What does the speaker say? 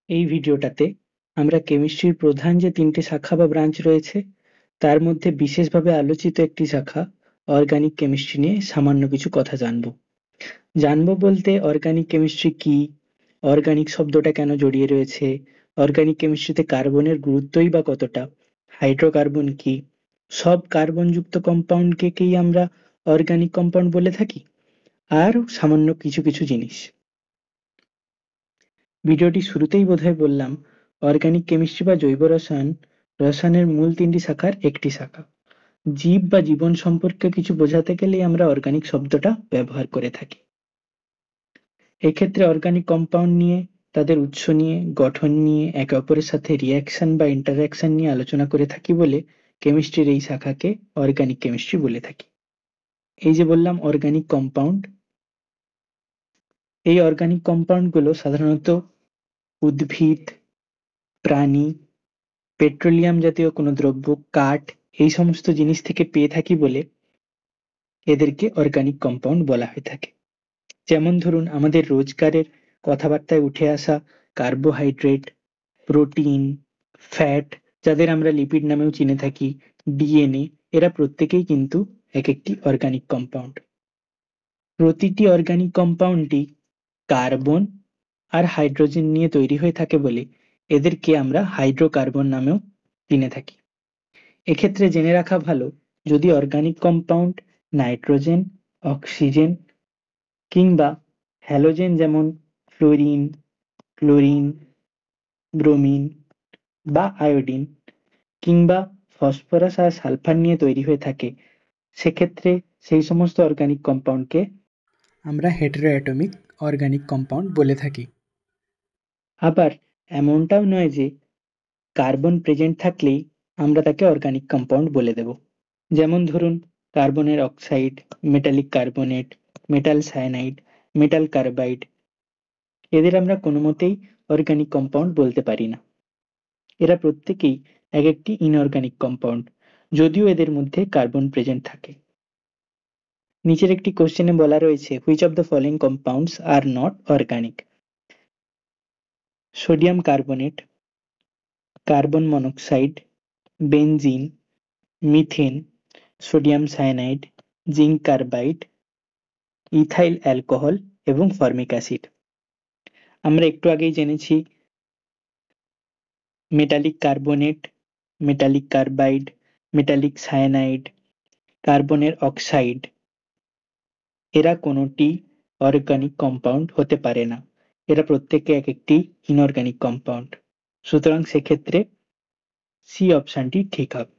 এই ভিডিওটাতে আমরা কেমিস্ট্রির প্রধান যে ৩টে শাখা বা ব্রাঞ্চ রয়েছে তার মধ্যে বিশেষভাবে আলোচিত একটি শাখা অর্গানিক কেমিস্ট্রি নিয়ে সামান্য কিছু কথা জানবো বলতে অর্গানিক কেমিস্ট্রি কি, অর্গানিক শব্দটা কেন জড়িয়ে রয়েছে, অর্গানিক কেমিস্ট্রিতে কার্বনের গুরুত্বই বা কতটা, হাইড্রোকার্বন কি, সব কার্বনযুক্ত কম্পাউন্ডকেই আমরা অর্গানিক কম্পাউন্ড বলে থাকি, আর সামান্য কিছু কিছু জিনিস। ভিডিওটি শুরুতেই বোধহয় বললাম অর্গানিক কেমিস্ট্রি বা জৈব রসায়ন রসায়নের মূল ৩টি শাখার একটি শাখা। জীব বা জীবন সম্পর্কে কিছু বোঝাতে গেলেই আমরা অর্গানিক শব্দটা ব্যবহার করে থাকি। এক্ষেত্রে অর্গানিক কম্পাউন্ড নিয়ে, তাদের উৎস নিয়ে, গঠন নিয়ে, একে অপরের সাথে রিঅ্যাকশন বা ইন্টারঅ্যাকশন নিয়ে আলোচনা করে থাকি বলে কেমিস্ট্রির এই শাখাকে অর্গানিক কেমিস্ট্রি বলে থাকি। এই যে বললাম অর্গানিক কম্পাউন্ড, এই অর্গানিক কম্পাউন্ডগুলো সাধারণত উদ্ভিদ, প্রাণী, পেট্রোলিয়াম জাতীয় কোনো দ্রব্য, কাঠ এই সমস্ত জিনিস থেকে পেয়ে থাকি বলে এদেরকে অর্গানিক কম্পাউন্ড বলা হয়ে থাকে। যেমন ধরুন আমাদের রোজকারের কথাবার্তায় উঠে আসা কার্বোহাইড্রেট, প্রোটিন, ফ্যাট, যাদের আমরা লিপিড নামেও চিনে থাকি, ডিএনএ, এরা প্রত্যেকেই কিন্তু এক একটি অর্গানিক কম্পাউন্ড। প্রতিটি অর্গানিক কম্পাউন্ডই কার্বন আর হাইড্রোজেন নিয়ে তৈরি হয়ে থাকে বলে এদেরকে আমরা হাইড্রোকার্বন নামেও চিনে থাকি। এক্ষেত্রে জেনে রাখা ভালো, যদি অর্গানিক কম্পাউন্ড নাইট্রোজেন, অক্সিজেন কিংবা হ্যালোজেন যেমন ফ্লোরিন, ক্লোরিন, ব্রোমিন বা আয়োডিন কিংবা ফসফরাস আর সালফার নিয়ে তৈরি হয়ে থাকে, সেক্ষেত্রে সেই সমস্ত অর্গানিক কম্পাউন্ডকে আমরা হেটেরোঅ্যাটমিক অর্গানিক কম্পাউন্ড বলে থাকি। আবার এমনটাও নয় যে কার্বন প্রেজেন্ট থাকলেই আমরা তাকে অর্গানিক কম্পাউন্ড বলে দেব। যেমন ধরুন কার্বনের oxide, metallic carbonate, metal cyanide, metal carbide, এদের আমরা কোনো মতেই অর্গানিক কম্পাউন্ড বলতে পারি না। এরা প্রত্যেকেই এক একটি ইনঅর্গানিক কম্পাউন্ড, যদিও এদের মধ্যে কার্বন প্রেজেন্ট থাকে। নিচের একটি কোশ্চেনে বলা রয়েছে which of the following compounds are not organic? Sodium carbonate, carbon monoxide, benzene, methane, sodium cyanide, zinc carbide, ethyl alcohol এবং ফর্মিক অ্যাসিড। আমরা একটু আগেই জেনেছি metallic carbonate, metallic carbide, metallic cyanide, কার্বনের অক্সাইড, এরা কোনোটি অর্গানিক কম্পাউন্ড হতে পারে না। এরা প্রত্যেকে এক একটি ইনঅর্গানিক কম্পাউন্ড। সুতরাং সেক্ষেত্রে সি অপশনটি ঠিক হবে।